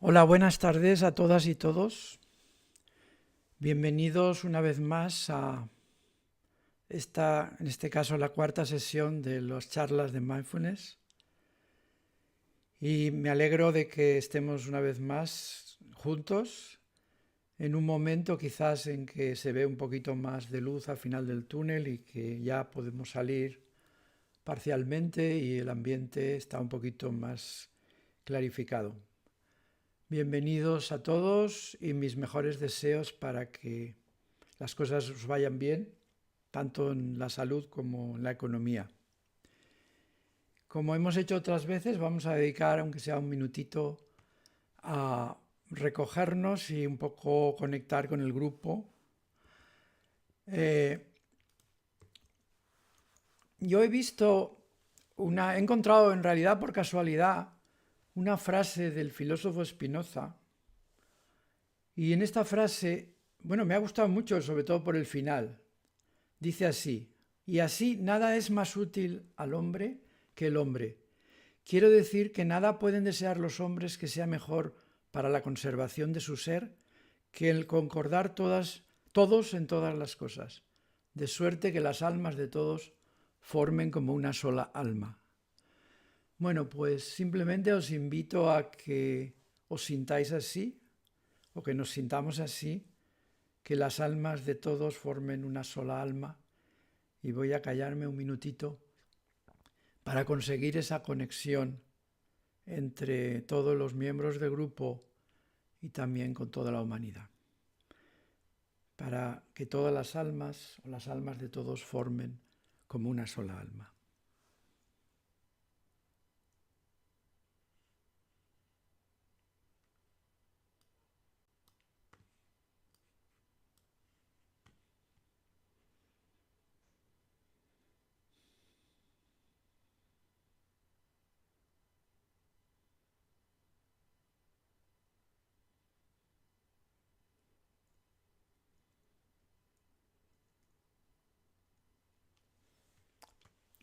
Hola, buenas tardes a todas y todos. Bienvenidos una vez más a en este caso, la cuarta sesión de las charlas de Mindfulness. Y me alegro de que estemos una vez más juntos en un momento quizás en que se ve un poquito más de luz al final del túnel y que ya podemos salir parcialmente y el ambiente está un poquito más clarificado. Bienvenidos a todos y mis mejores deseos para que las cosas os vayan bien, tanto en la salud como en la economía. Como hemos hecho otras veces, vamos a dedicar, aunque sea un minutito, a recogernos y un poco conectar con el grupo. Yo he encontrado en realidad por casualidad una frase del filósofo Spinoza, y en esta frase, bueno, me ha gustado mucho, sobre todo por el final. Dice así: y así nada es más útil al hombre que el hombre. Quiero decir que nada pueden desear los hombres que sea mejor para la conservación de su ser que el concordar todos en todas las cosas, de suerte que las almas de todos formen como una sola alma. Bueno, pues simplemente os invito a que os sintáis así, o que nos sintamos así, que las almas de todos formen una sola alma, y voy a callarme un minutito para conseguir esa conexión entre todos los miembros del grupo y también con toda la humanidad, para que todas las almas o las almas de todos formen como una sola alma.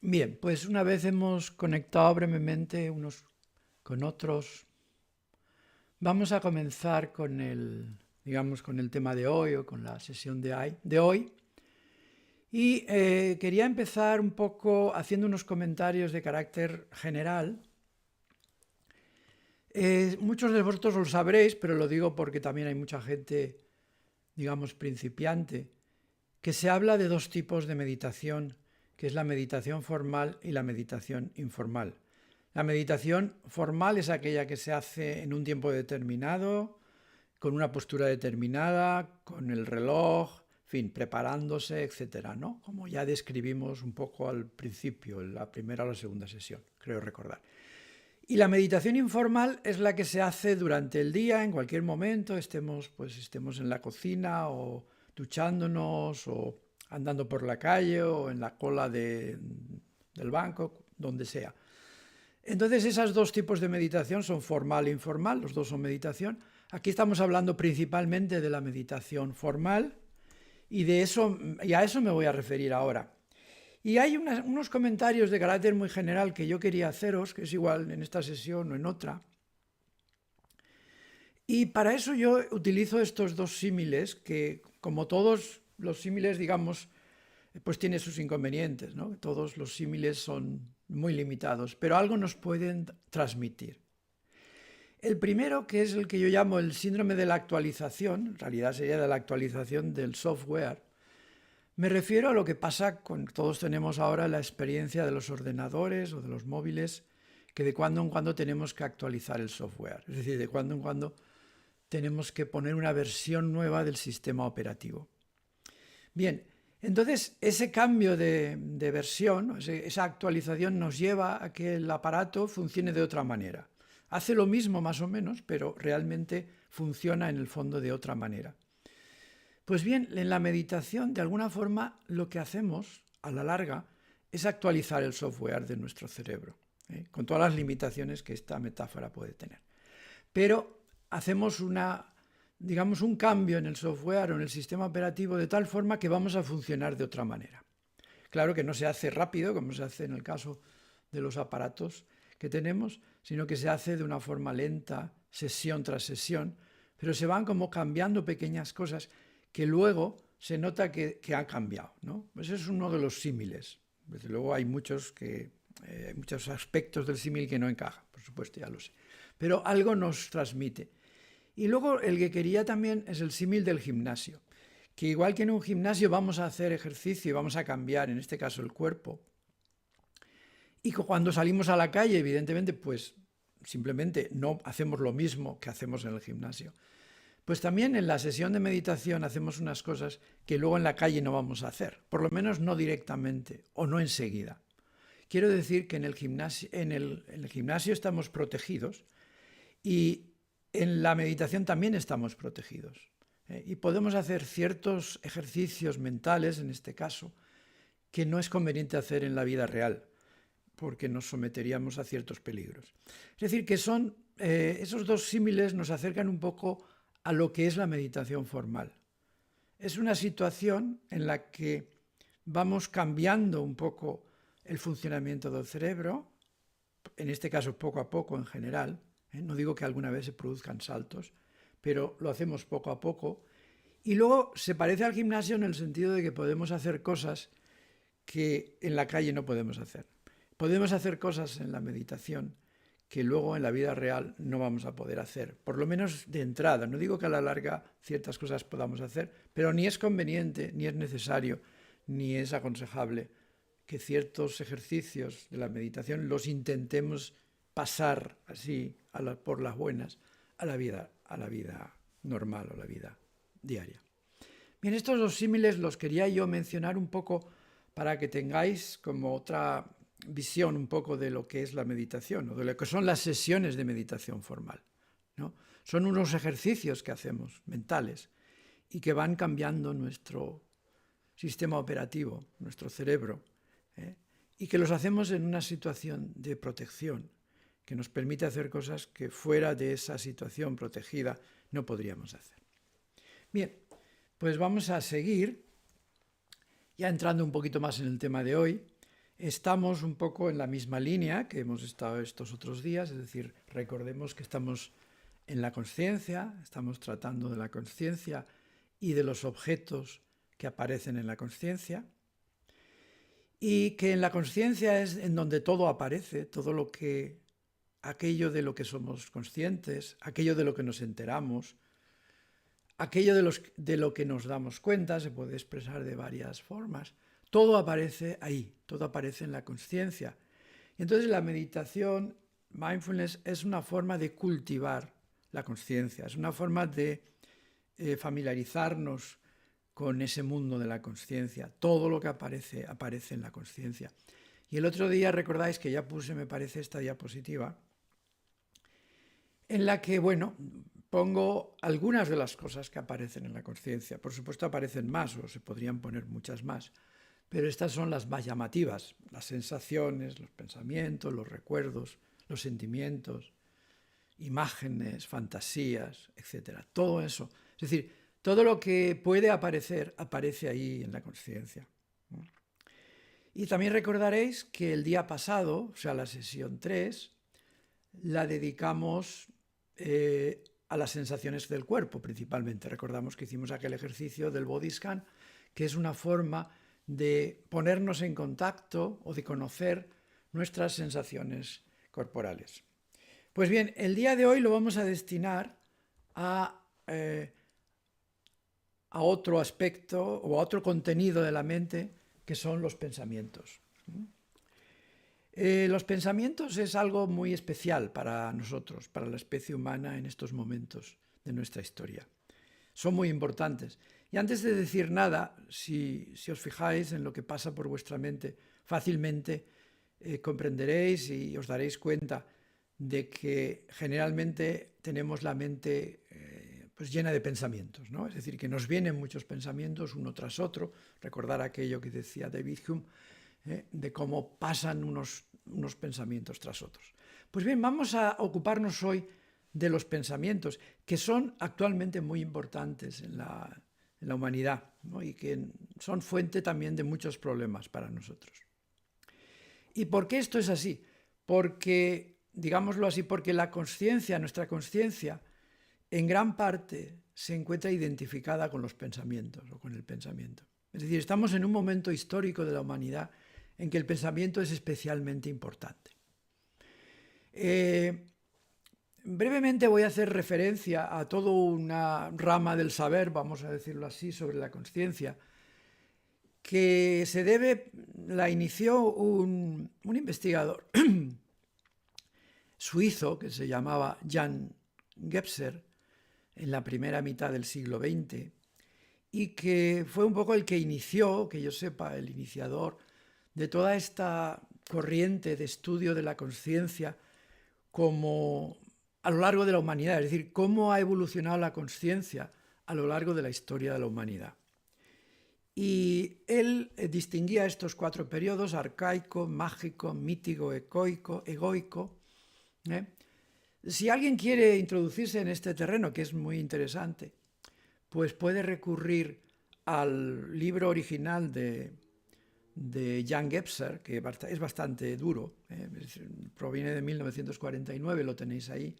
Bien, pues una vez hemos conectado brevemente unos con otros, vamos a comenzar con con el tema de hoy o con la sesión de hoy. Y quería empezar un poco haciendo unos comentarios de carácter general. Muchos de vosotros lo sabréis, pero lo digo porque también hay mucha gente, principiante, que se habla de dos tipos de meditación, que es la meditación formal y la meditación informal. La meditación formal es aquella que se hace en un tiempo determinado, con una postura determinada, con el reloj, en fin, preparándose, etcétera, ¿no? Como ya describimos un poco al principio, en la primera o la segunda sesión, creo recordar. Y la meditación informal es la que se hace durante el día, en cualquier momento, estemos en la cocina o duchándonos o andando por la calle o en la cola del banco, donde sea. Entonces, esos dos tipos de meditación son formal e informal, los dos son meditación. Aquí estamos hablando principalmente de la meditación formal y a eso me voy a referir ahora. Y hay unos comentarios de carácter muy general que yo quería haceros, que es igual en esta sesión o en otra. Y para eso yo utilizo estos dos símiles que, como todos los símiles, pues tiene sus inconvenientes, ¿no? Todos los símiles son muy limitados, pero algo nos pueden transmitir. El primero, que es el que yo llamo el síndrome de la actualización, en realidad sería de la actualización del software. Me refiero a lo que pasa con todos tenemos ahora la experiencia de los ordenadores o de los móviles, que de cuando en cuando tenemos que actualizar el software, es decir, de cuando en cuando tenemos que poner una versión nueva del sistema operativo. Bien, entonces ese cambio de versión, esa actualización nos lleva a que el aparato funcione de otra manera. Hace lo mismo más o menos, pero realmente funciona en el fondo de otra manera. Pues bien, en la meditación, de alguna forma, lo que hacemos a la larga es actualizar el software de nuestro cerebro, con todas las limitaciones que esta metáfora puede tener. Pero hacemos un cambio en el software o en el sistema operativo de tal forma que vamos a funcionar de otra manera. Claro que no se hace rápido, como se hace en el caso de los aparatos que tenemos, sino que se hace de una forma lenta, sesión tras sesión, pero se van como cambiando pequeñas cosas que luego se nota que han cambiado, ¿no? Ese es uno de los símiles. Desde luego hay muchos aspectos del símil que no encajan, por supuesto, ya lo sé. Pero algo nos transmite. Y luego el que quería también es el símil del gimnasio, que igual que en un gimnasio vamos a hacer ejercicio y vamos a cambiar, en este caso, el cuerpo, y cuando salimos a la calle, evidentemente, pues simplemente no hacemos lo mismo que hacemos en el gimnasio. Pues también en la sesión de meditación hacemos unas cosas que luego en la calle no vamos a hacer, por lo menos no directamente o no enseguida. Quiero decir que en el gimnasio estamos protegidos y en la meditación también estamos protegidos. Y podemos hacer ciertos ejercicios mentales, en este caso, que no es conveniente hacer en la vida real, porque nos someteríamos a ciertos peligros. Es decir, que esos dos símiles nos acercan un poco a lo que es la meditación formal. Es una situación en la que vamos cambiando un poco el funcionamiento del cerebro, en este caso poco a poco en general, no digo que alguna vez se produzcan saltos, pero lo hacemos poco a poco, y luego se parece al gimnasio en el sentido de que podemos hacer cosas que en la calle no podemos hacer. Podemos hacer cosas en la meditación que luego en la vida real no vamos a poder hacer, por lo menos de entrada. No digo que a la larga ciertas cosas podamos hacer, pero ni es conveniente, ni es necesario, ni es aconsejable que ciertos ejercicios de la meditación los intentemos pasar así por las buenas a la vida normal o la vida diaria. Bien, estos dos símiles los quería yo mencionar un poco para que tengáis como otra visión un poco de lo que es la meditación o de lo que son las sesiones de meditación formal, ¿no? Son unos ejercicios que hacemos mentales y que van cambiando nuestro sistema operativo, nuestro cerebro, y que los hacemos en una situación de protección que nos permite hacer cosas que fuera de esa situación protegida no podríamos hacer. Bien, pues vamos a seguir, ya entrando un poquito más en el tema de hoy. Estamos un poco en la misma línea que hemos estado estos otros días, es decir, recordemos que estamos en la consciencia, estamos tratando de la consciencia y de los objetos que aparecen en la consciencia, y que en la consciencia es en donde todo aparece, aquello de lo que somos conscientes, aquello de lo que nos enteramos, aquello de lo que nos damos cuenta, se puede expresar de varias formas. Todo aparece ahí, todo aparece en la consciencia. Entonces la meditación, mindfulness, es una forma de cultivar la consciencia, es una forma de familiarizarnos con ese mundo de la consciencia. Todo lo que aparece, aparece en la consciencia. Y el otro día recordáis que ya puse, me parece, esta diapositiva, en la que, bueno, pongo algunas de las cosas que aparecen en la consciencia. Por supuesto aparecen más, o se podrían poner muchas más, pero estas son las más llamativas, las sensaciones, los pensamientos, los recuerdos, los sentimientos, imágenes, fantasías, etc. Todo eso. Es decir, todo lo que puede aparecer, aparece ahí en la consciencia. Y también recordaréis que el día pasado, o sea, la sesión 3, la dedicamos a las sensaciones del cuerpo principalmente. Recordamos que hicimos aquel ejercicio del body scan, que es una forma de ponernos en contacto o de conocer nuestras sensaciones corporales. Pues bien, el día de hoy lo vamos a destinar a otro aspecto o a otro contenido de la mente, que son los pensamientos. Los pensamientos es algo muy especial para nosotros, para la especie humana en estos momentos de nuestra historia. Son muy importantes. Y antes de decir nada, si os fijáis en lo que pasa por vuestra mente, fácilmente comprenderéis y os daréis cuenta de que generalmente tenemos la mente pues llena de pensamientos, ¿no? Es decir, que nos vienen muchos pensamientos uno tras otro. Recordar aquello que decía David Hume, de cómo pasan unos pensamientos tras otros. Pues bien, vamos a ocuparnos hoy de los pensamientos, que son actualmente muy importantes en la humanidad, ¿no? Y que son fuente también de muchos problemas para nosotros. ¿Y por qué esto es así? Porque digámoslo así, porque la conciencia, nuestra conciencia, en gran parte se encuentra identificada con los pensamientos o con el pensamiento. Es decir, estamos en un momento histórico de la humanidad en que el pensamiento es especialmente importante. Brevemente voy a hacer referencia a toda una rama del saber, vamos a decirlo así, sobre la conciencia, que la inició un investigador suizo que se llamaba Jan Gebser en la primera mitad del siglo XX y que fue un poco el que inició, que yo sepa, el iniciador de toda esta corriente de estudio de la conciencia como a lo largo de la humanidad, es decir, cómo ha evolucionado la conciencia a lo largo de la historia de la humanidad. Y él distinguía estos 4 periodos: arcaico, mágico, mítico, egoico. Si alguien quiere introducirse en este terreno, que es muy interesante, pues puede recurrir al libro original de Jan Gebser, que es bastante duro, proviene de 1949, lo tenéis ahí.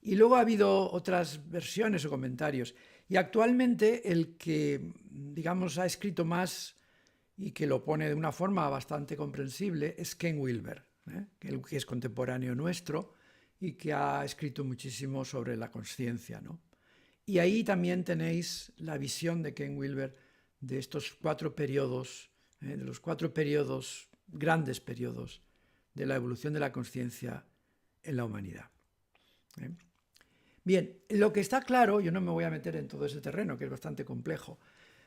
Y luego ha habido otras versiones o comentarios. Y actualmente el que, digamos, ha escrito más y que lo pone de una forma bastante comprensible es Ken Wilber, que es contemporáneo nuestro y que ha escrito muchísimo sobre la conciencia, ¿no? Y ahí también tenéis la visión de Ken Wilber de estos 4 periodos, de los 4 periodos, grandes periodos de la evolución de la conciencia en la humanidad. Bien, lo que está claro, yo no me voy a meter en todo ese terreno, que es bastante complejo,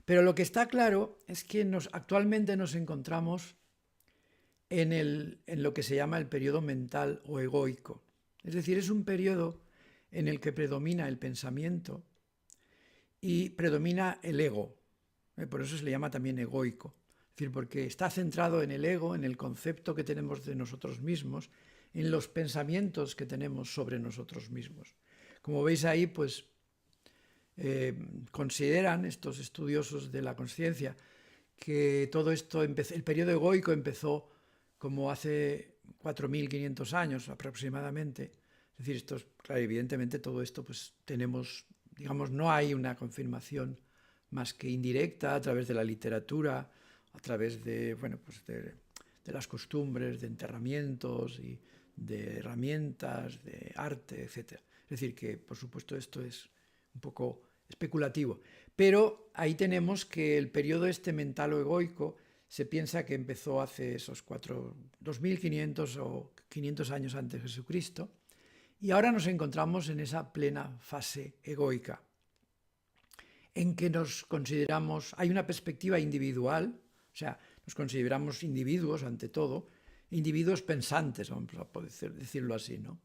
pero lo que está claro es que actualmente nos encontramos en lo que se llama el periodo mental o egoico. Es decir, es un periodo en el que predomina el pensamiento y predomina el ego. Por eso se le llama también egoico. Es decir, porque está centrado en el ego, en el concepto que tenemos de nosotros mismos, en los pensamientos que tenemos sobre nosotros mismos. Como veis ahí, pues consideran estos estudiosos de la conciencia que todo esto, el periodo egoico empezó como hace 4.500 años aproximadamente. Es decir, claro, evidentemente todo esto pues tenemos, digamos, no hay una confirmación más que indirecta a través de la literatura, a través de, bueno, pues de las costumbres, de enterramientos y de herramientas, de arte, etc. Es decir, que por supuesto esto es un poco especulativo. Pero ahí tenemos que el periodo mental o egoico se piensa que empezó hace esos 2.500 o 500 años antes de Jesucristo, y ahora nos encontramos en esa plena fase egoica, en que nos consideramos, hay una perspectiva individual, o sea, nos consideramos individuos ante todo, individuos pensantes, vamos a poder decirlo así, ¿no?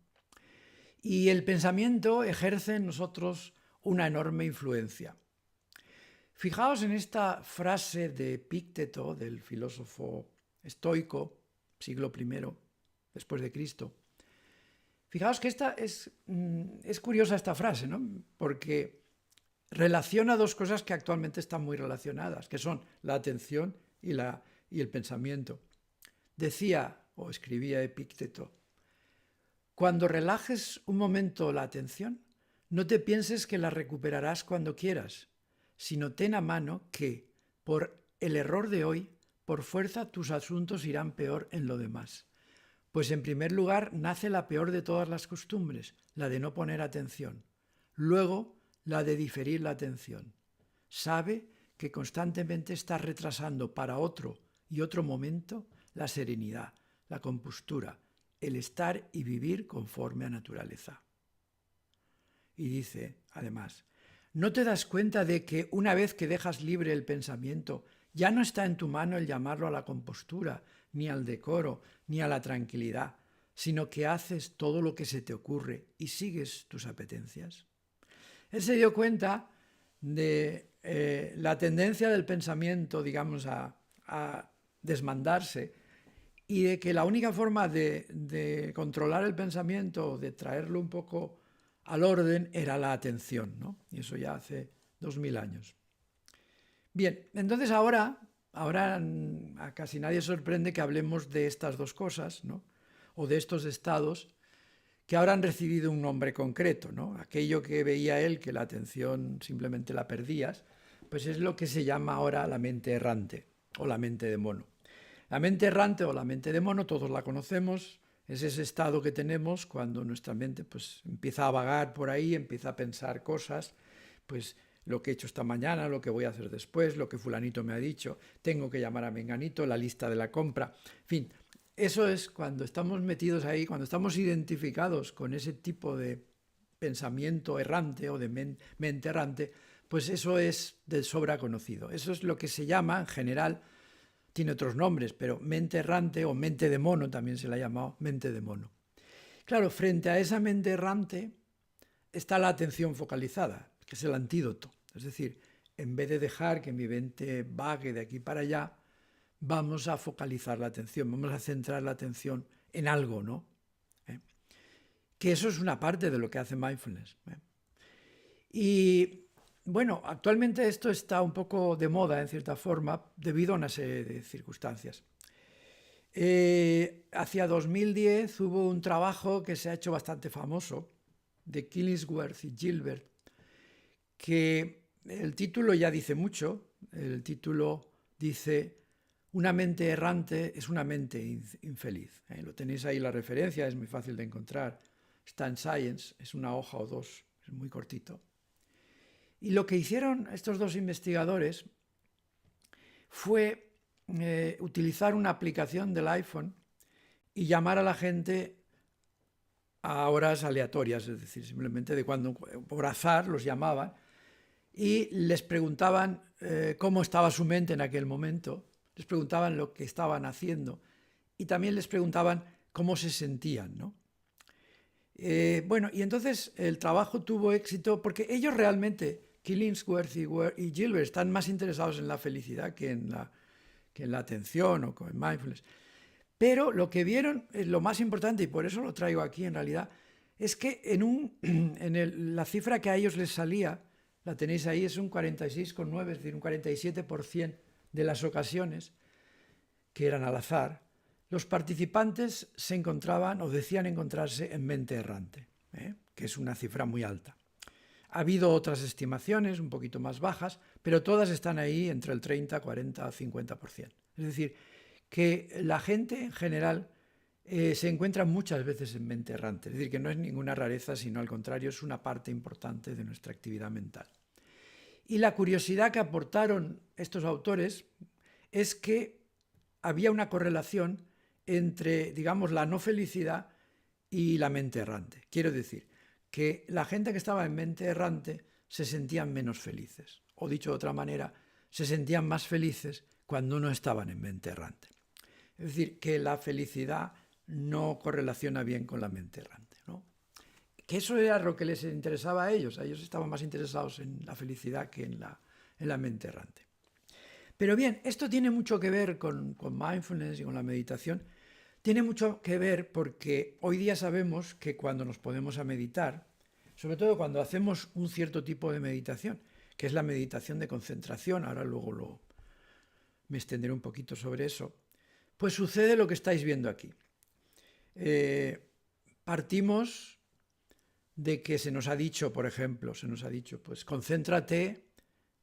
Y el pensamiento ejerce en nosotros una enorme influencia. Fijaos en esta frase de Epícteto, del filósofo estoico, siglo I después de Cristo. Fijaos que es curiosa esta frase, ¿no? Porque relaciona 2 cosas que actualmente están muy relacionadas, que son la atención y el pensamiento. Decía o escribía Epícteto: cuando relajes un momento la atención, no te pienses que la recuperarás cuando quieras, sino ten a mano que, por el error de hoy, por fuerza tus asuntos irán peor en lo demás. Pues en primer lugar nace la peor de todas las costumbres, la de no poner atención. Luego, la de diferir la atención. Sabe que constantemente estás retrasando para otro y otro momento la serenidad, la compostura, el estar y vivir conforme a naturaleza. Y dice, además, ¿no te das cuenta de que una vez que dejas libre el pensamiento, ya no está en tu mano el llamarlo a la compostura, ni al decoro, ni a la tranquilidad, sino que haces todo lo que se te ocurre y sigues tus apetencias? Él se dio cuenta de la tendencia del pensamiento, digamos, a desmandarse, y de que la única forma de controlar el pensamiento, de traerlo un poco al orden, era la atención, ¿no? Y eso ya hace 2000 años. Bien, entonces ahora a casi nadie sorprende que hablemos de estas 2 cosas, ¿no? O de estos estados que ahora han recibido un nombre concreto, ¿no? Aquello que veía él, que la atención simplemente la perdías, pues es lo que se llama ahora la mente errante o la mente de mono. La mente errante o la mente de mono, todos la conocemos, es ese estado que tenemos cuando nuestra mente pues empieza a vagar por ahí, empieza a pensar cosas, pues lo que he hecho esta mañana, lo que voy a hacer después, lo que fulanito me ha dicho, tengo que llamar a menganito, la lista de la compra, en fin, eso es cuando estamos metidos ahí, cuando estamos identificados con ese tipo de pensamiento errante o de mente errante, pues eso es de sobra conocido. Eso es lo que se llama, en general, tiene otros nombres, pero mente errante o mente de mono también se la ha llamado mente de mono. Claro, frente a esa mente errante está la atención focalizada, que es el antídoto. Es decir, en vez de dejar que mi mente vague de aquí para allá, vamos a focalizar la atención, vamos a centrar la atención en algo, ¿no? Que eso es una parte de lo que hace mindfulness. Y bueno, actualmente esto está un poco de moda en cierta forma debido a una serie de circunstancias. Hacia 2010 hubo un trabajo que se ha hecho bastante famoso de Killingsworth y Gilbert, que el título ya dice mucho. El título dice: una mente errante es una mente infeliz. Lo tenéis ahí la referencia, es muy fácil de encontrar. Está en Science, es una hoja o dos, es muy cortito. Y lo que hicieron estos dos investigadores fue utilizar una aplicación del iPhone y llamar a la gente a horas aleatorias, es decir, simplemente de cuando por azar los llamaban y les preguntaban cómo estaba su mente en aquel momento, les preguntaban lo que estaban haciendo y también les preguntaban cómo se sentían, ¿no? Bueno, y entonces el trabajo tuvo éxito porque ellos realmente, Killingsworth y Gilbert, están más interesados en la felicidad que en la atención o en mindfulness. Pero lo que vieron, lo más importante, y por eso lo traigo aquí en realidad, es que la cifra que a ellos les salía, la tenéis ahí, es un 46,9, es decir, un 47% de las ocasiones, que eran al azar, los participantes se encontraban o decían encontrarse en mente errante, que es una cifra muy alta. Ha habido otras estimaciones un poquito más bajas, pero todas están ahí entre el 30, 40, 50%. Es decir, que la gente en general se encuentra muchas veces en mente errante. Es decir, que no es ninguna rareza, sino al contrario, es una parte importante de nuestra actividad mental. Y la curiosidad que aportaron estos autores es que había una correlación entre, digamos, la no felicidad y la mente errante. Quiero decir, que la gente que estaba en mente errante se sentían menos felices. O dicho de otra manera, se sentían más felices cuando no estaban en mente errante. Es decir, que la felicidad no correlaciona bien con la mente errante, ¿no? Que eso era lo que les interesaba a ellos. A ellos estaban más interesados en la felicidad que en la mente errante. Pero bien, esto tiene mucho que ver con mindfulness y con la meditación. Tiene mucho que ver porque hoy día sabemos que cuando nos ponemos a meditar, sobre todo cuando hacemos un cierto tipo de meditación, que es la meditación de concentración, ahora luego me extenderé un poquito sobre eso, pues sucede lo que estáis viendo aquí. Partimos de que se nos ha dicho, por ejemplo, pues concéntrate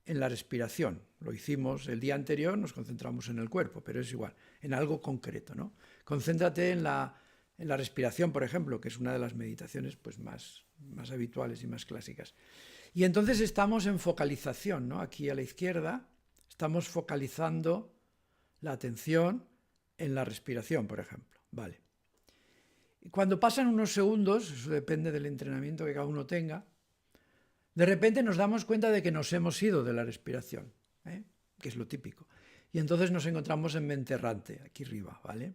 en la respiración. Lo hicimos el día anterior, nos concentramos en el cuerpo, pero es igual, en algo concreto, ¿no? Concéntrate en la respiración, por ejemplo, que es una de las meditaciones pues, más habituales y más clásicas. Y entonces estamos en focalización, ¿no? Aquí a la izquierda estamos focalizando la atención en la respiración, por ejemplo. Vale. Y cuando pasan unos segundos, eso depende del entrenamiento que cada uno tenga, de repente nos damos cuenta de que nos hemos ido de la respiración, que es lo típico. Y entonces nos encontramos en mente errante, aquí arriba, ¿vale?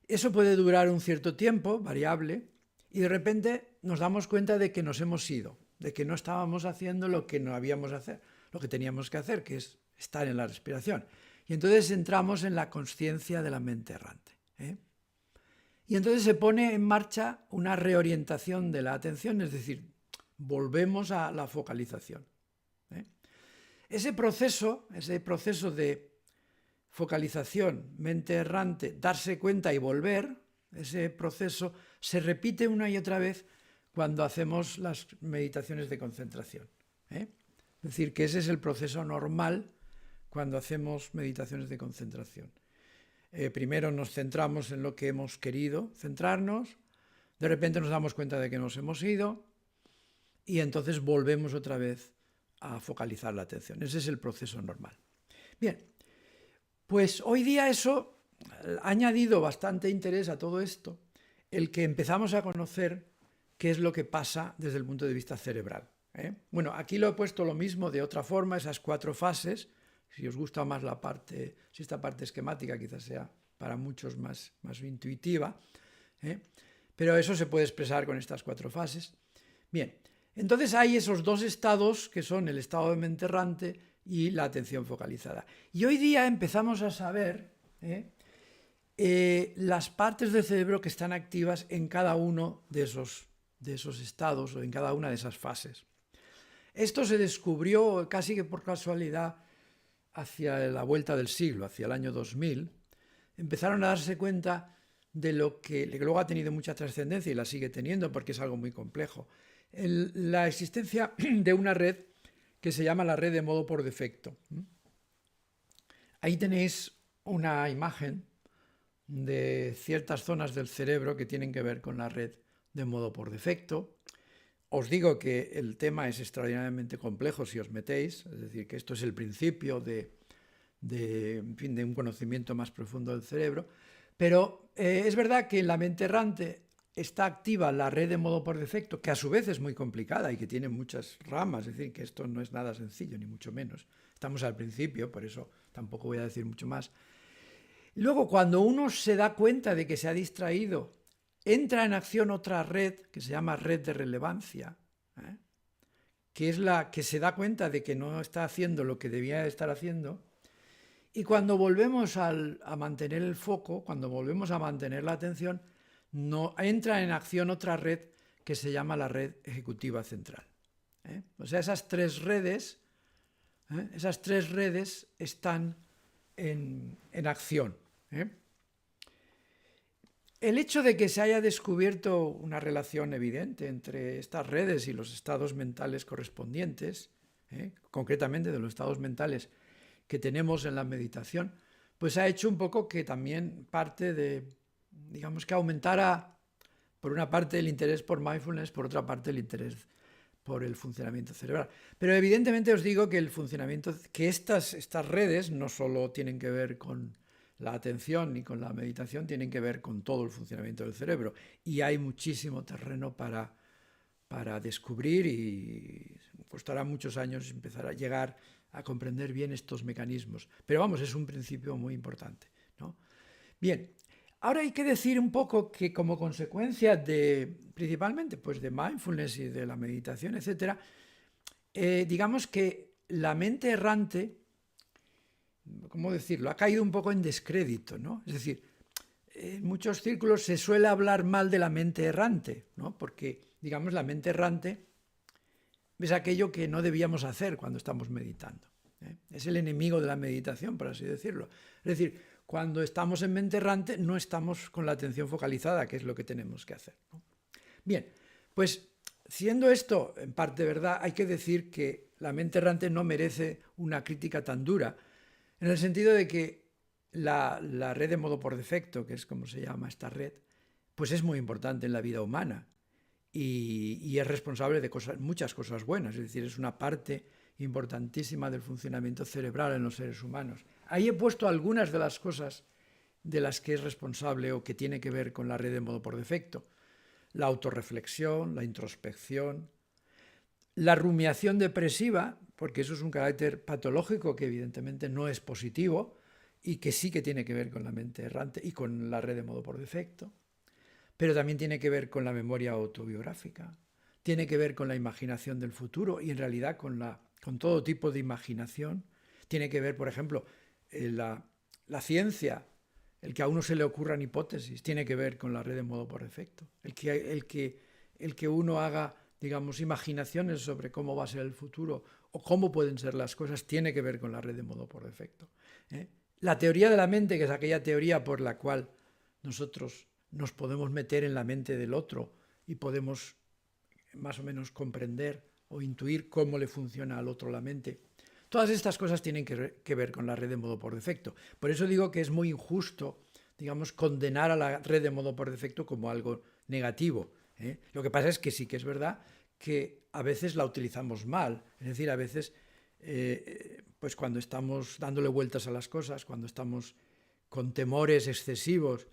Eso puede durar un cierto tiempo, variable, y de repente nos damos cuenta de que nos hemos ido, de que no estábamos haciendo lo que no habíamos hacer, lo que teníamos que hacer, que es estar en la respiración. Y entonces entramos en la consciencia de la mente errante. Y entonces se pone en marcha una reorientación de la atención, es decir, volvemos a la focalización. Ese proceso de focalización, mente errante, darse cuenta y volver, ese proceso se repite una y otra vez cuando hacemos las meditaciones de concentración. Es decir, que ese es el proceso normal cuando hacemos meditaciones de concentración. Primero nos centramos en lo que hemos querido centrarnos, de repente nos damos cuenta de que nos hemos ido y entonces volvemos otra vez a focalizar la atención. Ese es el proceso normal. Bien, pues hoy día eso ha añadido bastante interés a todo esto, el que empezamos a conocer qué es lo que pasa desde el punto de vista cerebral. Bueno, aquí lo he puesto lo mismo de otra forma, esas 4 fases. Si os gusta más la parte, si esta parte esquemática quizás sea para muchos más intuitiva, pero eso se puede expresar con estas 4 fases. Bien, entonces hay esos 2 estados que son el estado de mente errante y la atención focalizada. Y hoy día empezamos a saber las partes del cerebro que están activas en cada uno de esos estados o en cada una de esas fases. Esto se descubrió casi que por casualidad hacia la vuelta del siglo, hacia el año 2000. Empezaron a darse cuenta de lo que luego ha tenido mucha trascendencia y la sigue teniendo porque es algo muy complejo. La existencia de una red que se llama la red de modo por defecto. Ahí tenéis una imagen de ciertas zonas del cerebro que tienen que ver con la red de modo por defecto. Os digo que el tema es extraordinariamente complejo si os metéis, es decir, que esto es el principio de un conocimiento más profundo del cerebro, pero es verdad que en la mente errante está activa la red de modo por defecto, que a su vez es muy complicada y que tiene muchas ramas, es decir, que esto no es nada sencillo, ni mucho menos. Estamos al principio, por eso tampoco voy a decir mucho más. Luego, cuando uno se da cuenta de que se ha distraído, entra en acción otra red que se llama red de relevancia, que es la que se da cuenta de que no está haciendo lo que debía estar haciendo. Y cuando volvemos a mantener el foco, cuando volvemos a mantener la atención, no, entra en acción otra red que se llama la red ejecutiva central. O sea, esas tres redes están en acción. El hecho de que se haya descubierto una relación evidente entre estas redes y los estados mentales correspondientes, concretamente de los estados mentales que tenemos en la meditación, pues ha hecho un poco que también parte de, digamos, que aumentara por una parte el interés por mindfulness, por otra parte el interés por el funcionamiento cerebral. Pero evidentemente os digo que el funcionamiento, que estas redes no solo tienen que ver con la atención y con la meditación, tienen que ver con todo el funcionamiento del cerebro. Y hay muchísimo terreno para descubrir y costará muchos años empezar a llegar a comprender bien estos mecanismos. Pero vamos, es un principio muy importante, ¿no? Bien, ahora hay que decir un poco que como consecuencia principalmente pues de mindfulness y de la meditación, etc., digamos que la mente errante, ¿cómo decirlo?, ha caído un poco en descrédito, ¿no? Es decir, en muchos círculos se suele hablar mal de la mente errante, ¿no? Porque, digamos, la mente errante es aquello que no debíamos hacer cuando estamos meditando. Es el enemigo de la meditación, por así decirlo. Es decir, cuando estamos en mente errante no estamos con la atención focalizada, que es lo que tenemos que hacer, ¿no? Bien, pues siendo esto en parte verdad, hay que decir que la mente errante no merece una crítica tan dura, en el sentido de que la red de modo por defecto, que es como se llama esta red, pues es muy importante en la vida humana y es responsable de muchas cosas buenas, es decir, es una parte importantísima del funcionamiento cerebral en los seres humanos. Ahí he puesto algunas de las cosas de las que es responsable o que tiene que ver con la red de modo por defecto. La autorreflexión, la introspección, la rumiación depresiva, porque eso es un carácter patológico que evidentemente no es positivo y que sí que tiene que ver con la mente errante y con la red de modo por defecto, pero también tiene que ver con la memoria autobiográfica, tiene que ver con la imaginación del futuro y en realidad con todo tipo de imaginación. Tiene que ver, por ejemplo, la ciencia, el que a uno se le ocurran hipótesis, tiene que ver con la red de modo por defecto. El que uno haga, digamos, imaginaciones sobre cómo va a ser el futuro o cómo pueden ser las cosas, tiene que ver con la red de modo por defecto. La teoría de la mente, que es aquella teoría por la cual nosotros nos podemos meter en la mente del otro y podemos más o menos comprender o intuir cómo le funciona al otro la mente. Todas estas cosas tienen que ver con la red de modo por defecto. Por eso digo que es muy injusto, digamos, condenar a la red de modo por defecto como algo negativo. Lo que pasa es que sí que es verdad que a veces la utilizamos mal. Es decir, a veces, pues cuando estamos dándole vueltas a las cosas, cuando estamos con temores excesivos,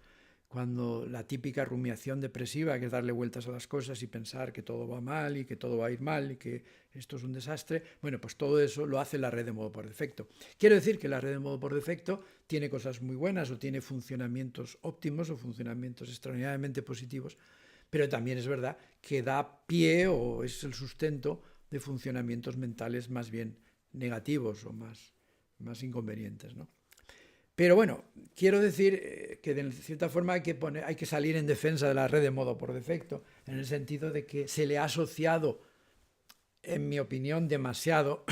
cuando la típica rumiación depresiva, que es darle vueltas a las cosas y pensar que todo va mal y que todo va a ir mal y que esto es un desastre, bueno, pues todo eso lo hace la red de modo por defecto. Quiero decir que la red de modo por defecto tiene cosas muy buenas o tiene funcionamientos óptimos o funcionamientos extraordinariamente positivos, pero también es verdad que da pie o es el sustento de funcionamientos mentales más bien negativos o más inconvenientes, ¿no? Pero bueno, quiero decir que de cierta forma hay que salir en defensa de la red de modo por defecto, en el sentido de que se le ha asociado, en mi opinión, demasiado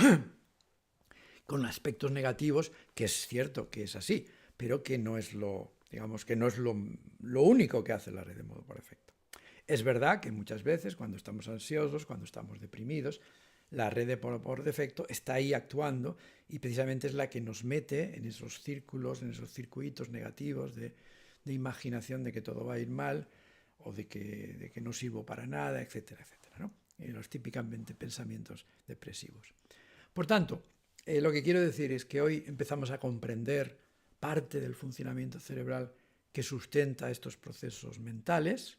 con aspectos negativos, que es cierto que es así, pero que no es digamos que no es lo único que hace la red de modo por defecto. Es verdad que muchas veces cuando estamos ansiosos, cuando estamos deprimidos, la red de por defecto está ahí actuando y precisamente es la que nos mete en esos círculos, en esos circuitos negativos de imaginación de que todo va a ir mal o de que no sirvo para nada, etcétera, etcétera, ¿no? Los típicamente pensamientos depresivos. Por tanto, lo que quiero decir es que hoy empezamos a comprender parte del funcionamiento cerebral que sustenta estos procesos mentales,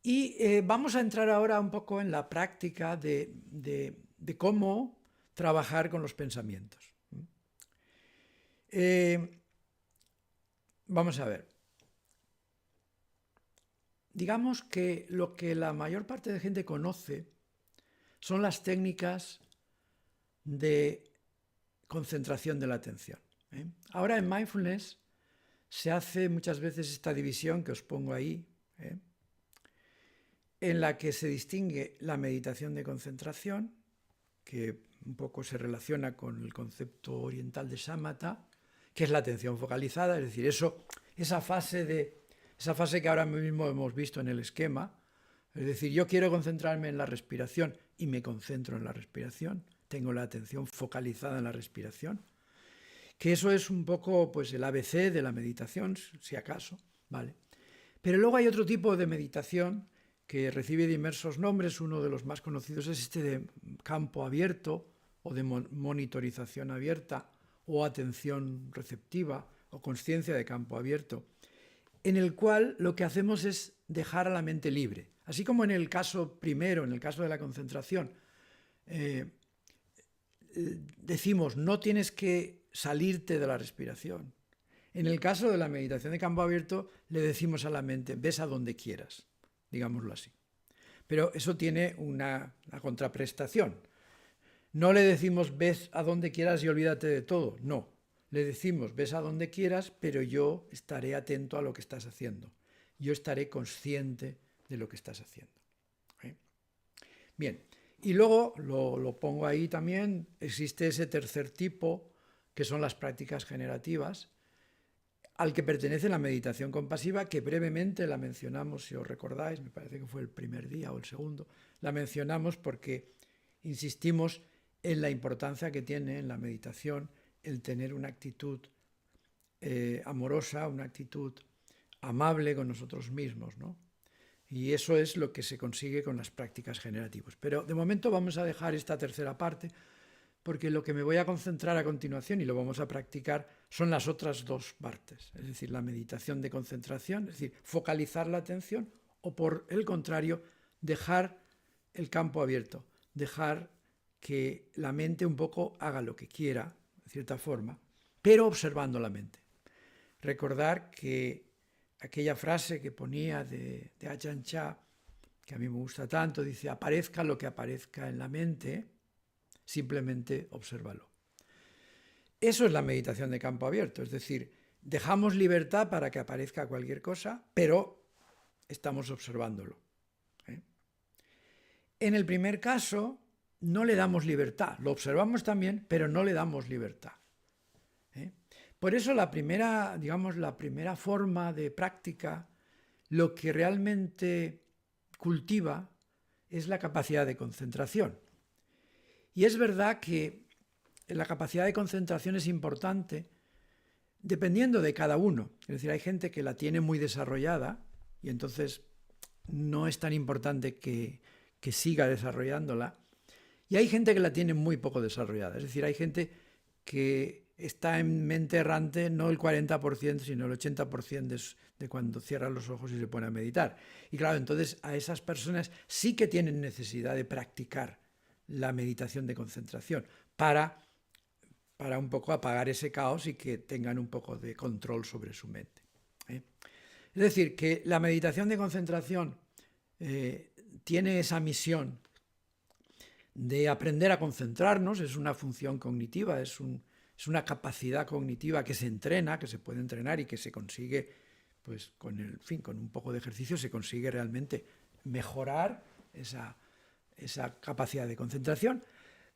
y vamos a entrar ahora un poco en la práctica de cómo trabajar con los pensamientos. Vamos a ver. Digamos que lo que la mayor parte de gente conoce son las técnicas de concentración de la atención. Ahora en mindfulness se hace muchas veces esta división que os pongo ahí, en la que se distingue la meditación de concentración, que un poco se relaciona con el concepto oriental de samatha, que es la atención focalizada, es decir, esa fase que ahora mismo hemos visto en el esquema, es decir, yo quiero concentrarme en la respiración y me concentro en la respiración, tengo la atención focalizada en la respiración, que eso es un poco pues el ABC de la meditación, si acaso, ¿vale? Pero luego hay otro tipo de meditación que recibe diversos nombres. Uno de los más conocidos es este de campo abierto o de monitorización abierta o atención receptiva o conciencia de campo abierto, en el cual lo que hacemos es dejar a la mente libre. Así como en el caso primero, en el caso de la concentración, decimos no tienes que salirte de la respiración. En el caso de la meditación de campo abierto le decimos a la mente ves a donde quieras, digámoslo así. Pero eso tiene una contraprestación. No le decimos ves a donde quieras y olvídate de todo, no. Le decimos ves a donde quieras, pero yo estaré atento a lo que estás haciendo. Yo estaré consciente de lo que estás haciendo. Bien, y luego lo pongo ahí también, existe ese tercer tipo, que son las prácticas generativas, al que pertenece la meditación compasiva, que brevemente la mencionamos, si os recordáis, me parece que fue el primer día o el segundo, la mencionamos porque insistimos en la importancia que tiene en la meditación el tener una actitud amorosa, una actitud amable con nosotros mismos, ¿no? Y eso es lo que se consigue con las prácticas generativas. Pero de momento vamos a dejar esta tercera parte, porque lo que me voy a concentrar a continuación, y lo vamos a practicar, son las otras dos partes, es decir, la meditación de concentración, es decir, focalizar la atención, o por el contrario, dejar el campo abierto, dejar que la mente un poco haga lo que quiera, de cierta forma, pero observando la mente. Recordar que aquella frase que ponía de Ajahn Chah, que a mí me gusta tanto, dice, aparezca lo que aparezca en la mente, simplemente obsérvalo. Eso es la meditación de campo abierto, es decir, dejamos libertad para que aparezca cualquier cosa, pero estamos observándolo. En el primer caso, no le damos libertad, lo observamos también, pero no le damos libertad. Por eso la primera, digamos, la primera forma de práctica, lo que realmente cultiva es la capacidad de concentración. Y es verdad que la capacidad de concentración es importante dependiendo de cada uno. Es decir, hay gente que la tiene muy desarrollada y entonces no es tan importante que siga desarrollándola. Y hay gente que la tiene muy poco desarrollada. Es decir, hay gente que está en mente errante no el 40%, sino el 80% de cuando cierra los ojos y se pone a meditar. Y claro, entonces a esas personas sí que tienen necesidad de practicar la meditación de concentración para un poco apagar ese caos y que tengan un poco de control sobre su mente. Es decir, que la meditación de concentración tiene esa misión de aprender a concentrarnos, es una función cognitiva, es una capacidad cognitiva que se entrena, que se puede entrenar y que se consigue, pues con un poco de ejercicio se consigue realmente mejorar esa capacidad de concentración.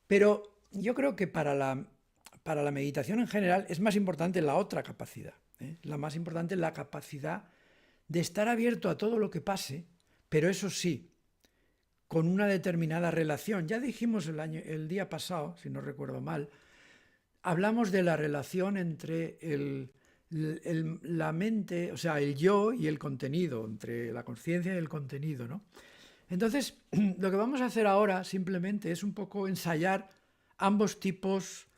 Pero yo creo que para la meditación en general es más importante la otra capacidad, la más importante es la capacidad de estar abierto a todo lo que pase, pero eso sí, con una determinada relación. Ya dijimos el día pasado, si no recuerdo mal, hablamos de la relación entre la mente, o sea, el yo y el contenido, entre la conciencia y el contenido, ¿no? Entonces, lo que vamos a hacer ahora simplemente es un poco ensayar ambos tipos,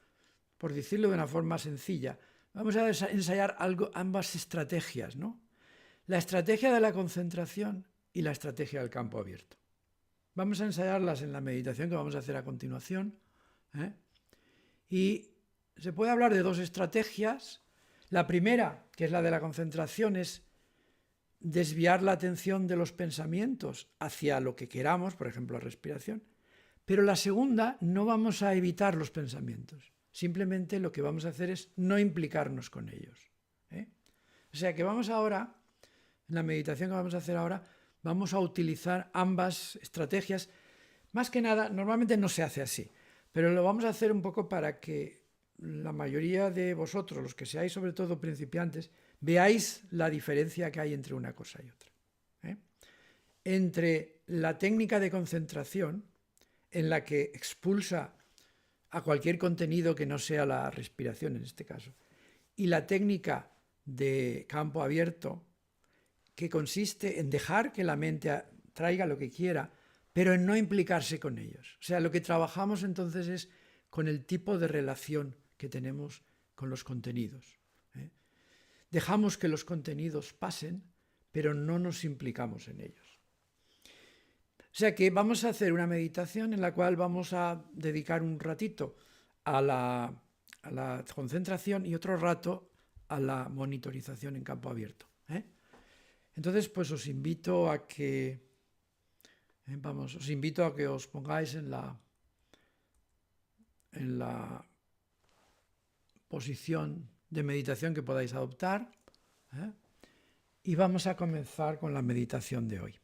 por decirlo de una forma sencilla. Vamos a ensayar ambas estrategias, ¿no? La estrategia de la concentración y la estrategia del campo abierto. Vamos a ensayarlas en la meditación que vamos a hacer a continuación. Y se puede hablar de dos estrategias. La primera, que es la de la concentración, es desviar la atención de los pensamientos hacia lo que queramos, por ejemplo, la respiración. Pero la segunda, no vamos a evitar los pensamientos. Simplemente lo que vamos a hacer es no implicarnos con ellos. O sea que vamos ahora, en la meditación que vamos a hacer ahora, vamos a utilizar ambas estrategias. Más que nada, normalmente no se hace así, pero lo vamos a hacer un poco para que la mayoría de vosotros, los que seáis sobre todo principiantes, veáis la diferencia que hay entre una cosa y otra. Entre la técnica de concentración, en la que expulsa a cualquier contenido que no sea la respiración en este caso, y la técnica de campo abierto, que consiste en dejar que la mente traiga lo que quiera, pero en no implicarse con ellos. O sea, lo que trabajamos entonces es con el tipo de relación que tenemos con los contenidos. Dejamos que los contenidos pasen, pero no nos implicamos en ellos. O sea que vamos a hacer una meditación en la cual vamos a dedicar un ratito a la concentración y otro rato a la monitorización en campo abierto. Entonces, pues os invito a que os pongáis en la posición de meditación que podáis adoptar, y vamos a comenzar con la meditación de hoy.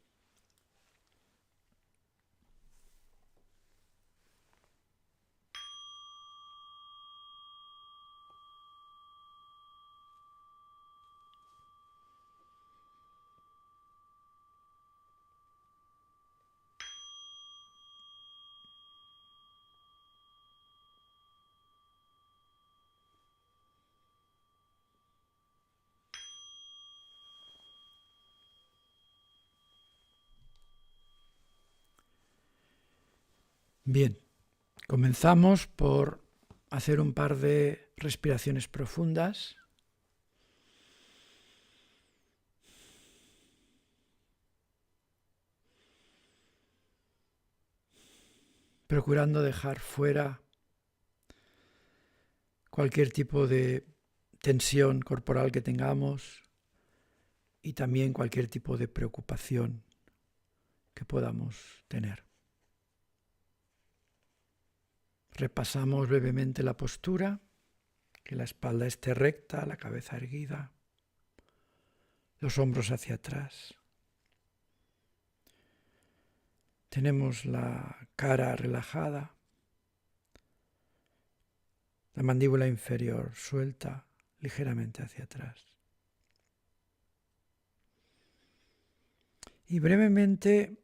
Bien, comenzamos por hacer un par de respiraciones profundas. Procurando dejar fuera cualquier tipo de tensión corporal que tengamos y también cualquier tipo de preocupación que podamos tener. Repasamos brevemente la postura, que la espalda esté recta, la cabeza erguida, los hombros hacia atrás. Tenemos la cara relajada, la mandíbula inferior suelta, ligeramente hacia atrás. Y brevemente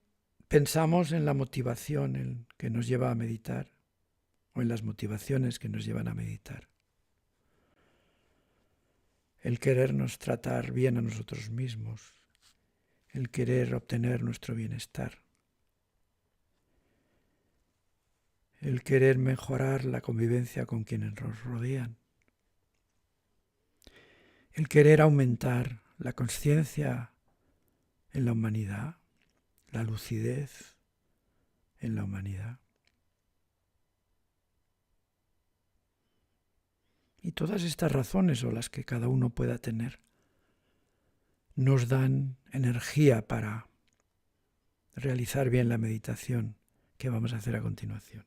pensamos en la motivación que nos lleva a meditar, o en las motivaciones que nos llevan a meditar. El querernos tratar bien a nosotros mismos, el querer obtener nuestro bienestar, el querer mejorar la convivencia con quienes nos rodean, el querer aumentar la conciencia en la humanidad, la lucidez en la humanidad. Y todas estas razones, o las que cada uno pueda tener, nos dan energía para realizar bien la meditación que vamos a hacer a continuación.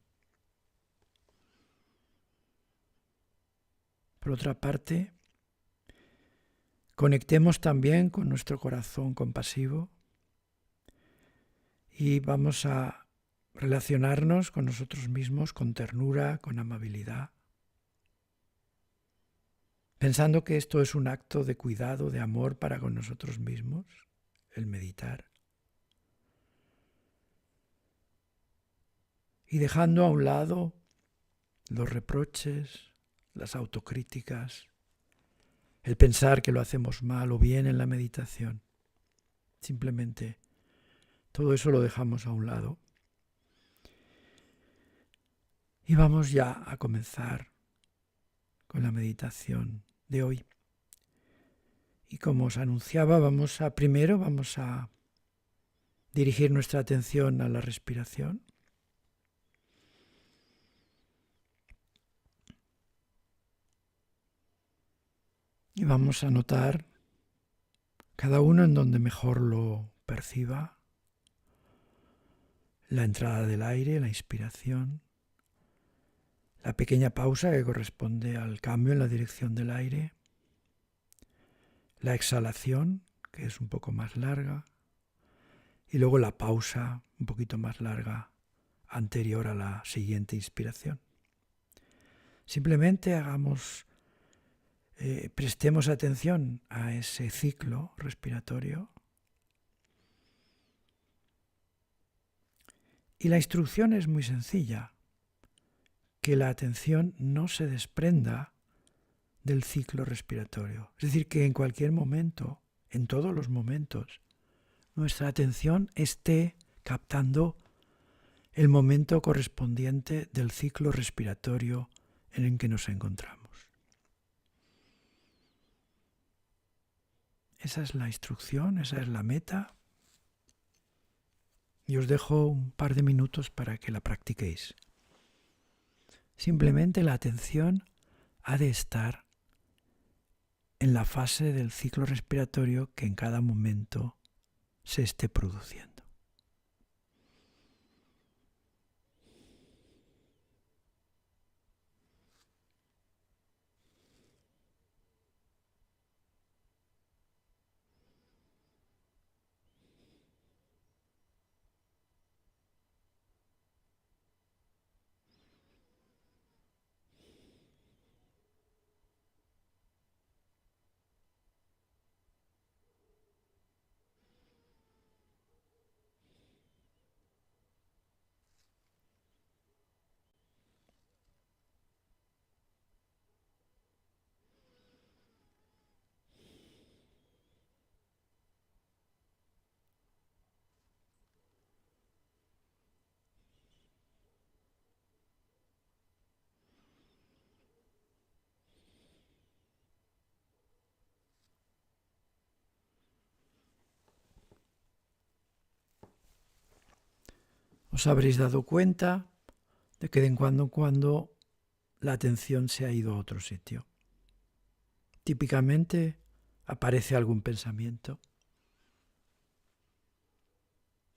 Por otra parte, conectemos también con nuestro corazón compasivo y vamos a relacionarnos con nosotros mismos con ternura, con amabilidad, pensando que esto es un acto de cuidado, de amor para con nosotros mismos, el meditar. Y dejando a un lado los reproches, las autocríticas, el pensar que lo hacemos mal o bien en la meditación. Simplemente todo eso lo dejamos a un lado. Y vamos ya a comenzar con la meditación de hoy. Y como os anunciaba, primero vamos a dirigir nuestra atención a la respiración. Y vamos a notar cada uno en donde mejor lo perciba. La entrada del aire, la inspiración, la pequeña pausa que corresponde al cambio en la dirección del aire, la exhalación, que es un poco más larga, y luego la pausa un poquito más larga anterior a la siguiente inspiración. Simplemente prestemos atención a ese ciclo respiratorio. Y la instrucción es muy sencilla, que la atención no se desprenda del ciclo respiratorio. Es decir, que en cualquier momento, en todos los momentos, nuestra atención esté captando el momento correspondiente del ciclo respiratorio en el que nos encontramos. Esa es la instrucción, esa es la meta. Y os dejo un par de minutos para que la practiquéis. Simplemente la atención ha de estar en la fase del ciclo respiratorio que en cada momento se esté produciendo. Os habréis dado cuenta de que de cuando en cuando la atención se ha ido a otro sitio. Típicamente aparece algún pensamiento.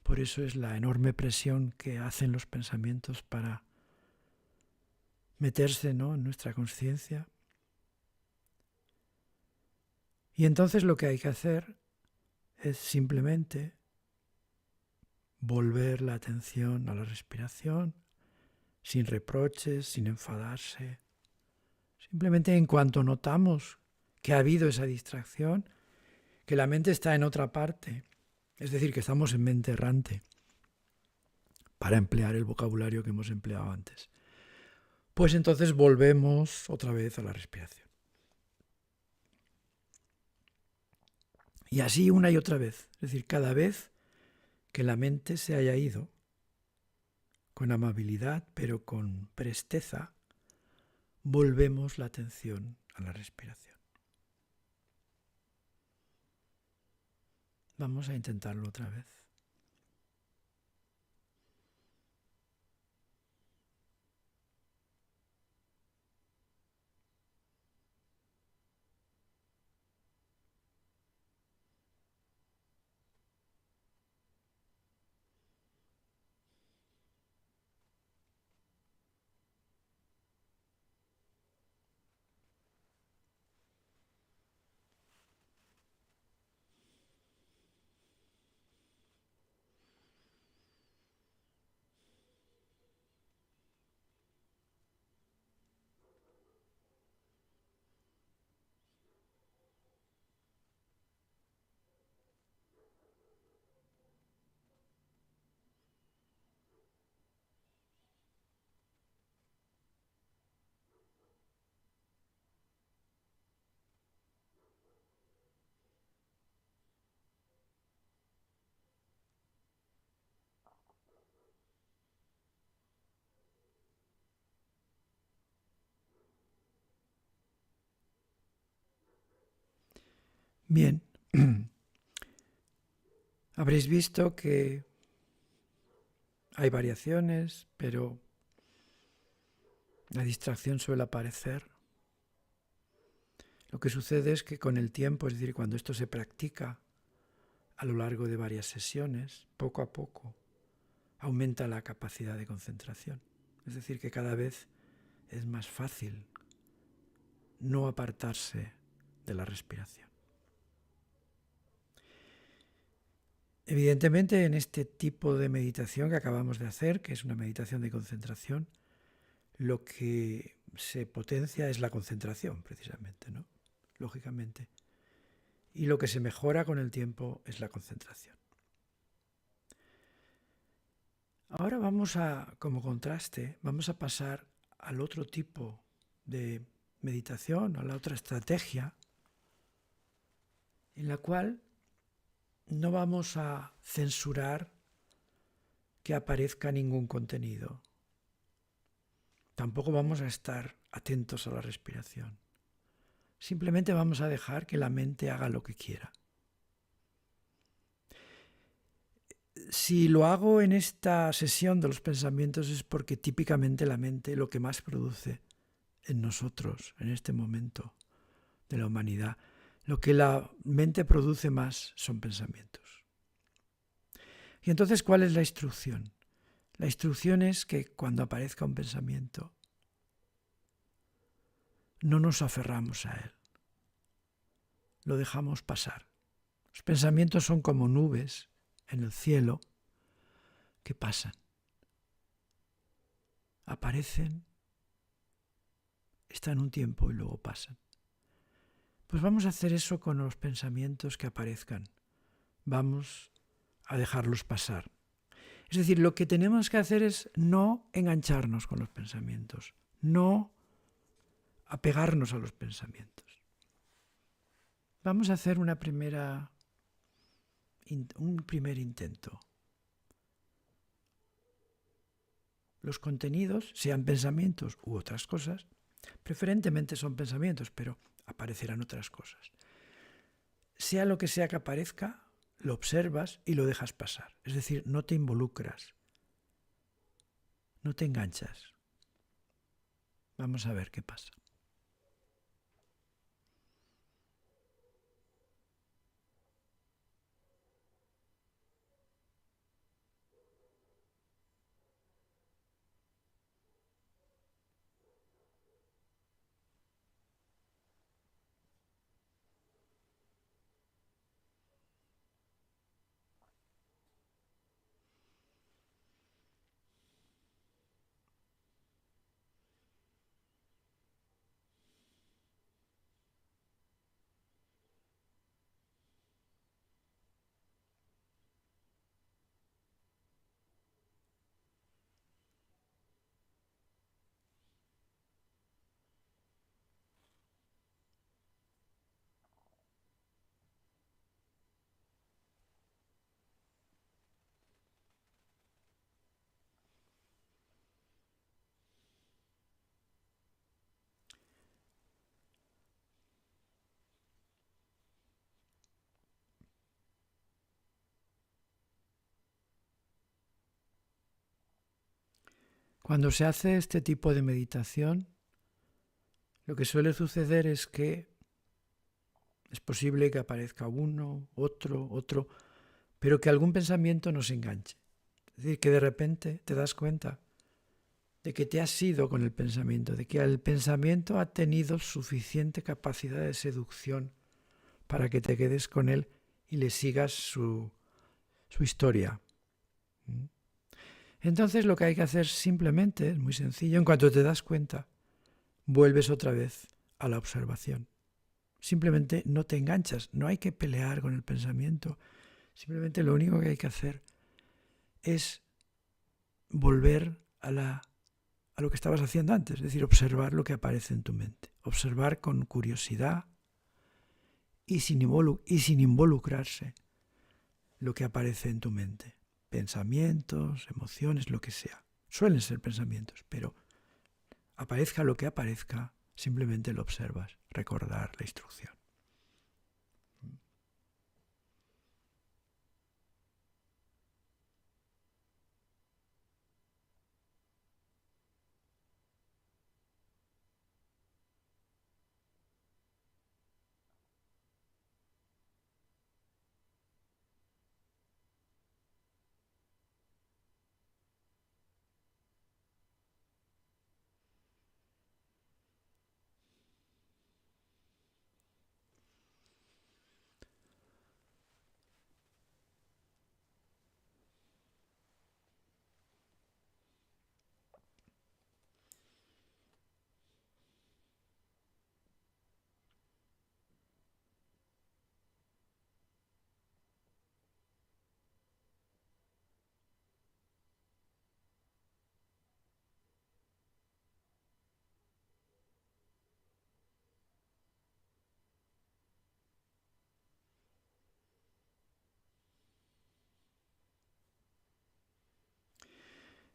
Por eso es la enorme presión que hacen los pensamientos para meterse, ¿no?, en nuestra conciencia. Y entonces lo que hay que hacer es simplemente volver la atención a la respiración, sin reproches, sin enfadarse. Simplemente en cuanto notamos que ha habido esa distracción, que la mente está en otra parte, es decir, que estamos en mente errante, para emplear el vocabulario que hemos empleado antes. Pues entonces volvemos otra vez a la respiración. Y así una y otra vez, es decir, cada vez que la mente se haya ido, con amabilidad, pero con presteza, volvemos la atención a la respiración. Vamos a intentarlo otra vez. Bien, habréis visto que hay variaciones, pero la distracción suele aparecer. Lo que sucede es que con el tiempo, es decir, cuando esto se practica a lo largo de varias sesiones, poco a poco, aumenta la capacidad de concentración. Es decir, que cada vez es más fácil no apartarse de la respiración. Evidentemente, en este tipo de meditación que acabamos de hacer, que es una meditación de concentración, lo que se potencia es la concentración, precisamente, ¿no? Lógicamente. Y lo que se mejora con el tiempo es la concentración. Ahora como contraste, vamos a pasar al otro tipo de meditación, a la otra estrategia, en la cual no vamos a censurar que aparezca ningún contenido. Tampoco vamos a estar atentos a la respiración. Simplemente vamos a dejar que la mente haga lo que quiera. Si lo hago en esta sesión de los pensamientos es porque típicamente la mente lo que más produce en nosotros, en este momento de la humanidad, lo que la mente produce más son pensamientos. Y entonces, ¿cuál es la instrucción? La instrucción es que cuando aparezca un pensamiento, no nos aferramos a él, lo dejamos pasar. Los pensamientos son como nubes en el cielo que pasan. Aparecen, están un tiempo y luego pasan. Pues vamos a hacer eso con los pensamientos que aparezcan. Vamos a dejarlos pasar. Es decir, lo que tenemos que hacer es no engancharnos con los pensamientos, no apegarnos a los pensamientos. Vamos a hacer un primer intento. Los contenidos, sean pensamientos u otras cosas, preferentemente son pensamientos, pero aparecerán otras cosas. Sea lo que sea que aparezca, lo observas y lo dejas pasar. Es decir, no te involucras, no te enganchas. Vamos a ver qué pasa. Cuando se hace este tipo de meditación, lo que suele suceder es que es posible que aparezca uno, otro, pero que algún pensamiento nos enganche. Es decir, que de repente te das cuenta de que te has ido con el pensamiento, de que el pensamiento ha tenido suficiente capacidad de seducción para que te quedes con él y le sigas su historia. Entonces lo que hay que hacer simplemente es muy sencillo. En cuanto te das cuenta, vuelves otra vez a la observación. Simplemente no te enganchas, no hay que pelear con el pensamiento. Simplemente lo único que hay que hacer es volver a lo que estabas haciendo antes, es decir, observar lo que aparece en tu mente, observar con curiosidad y sin involucrarse lo que aparece en tu mente, pensamientos, emociones, lo que sea. Suelen ser pensamientos, pero aparezca lo que aparezca, simplemente lo observas, recordar la instrucción.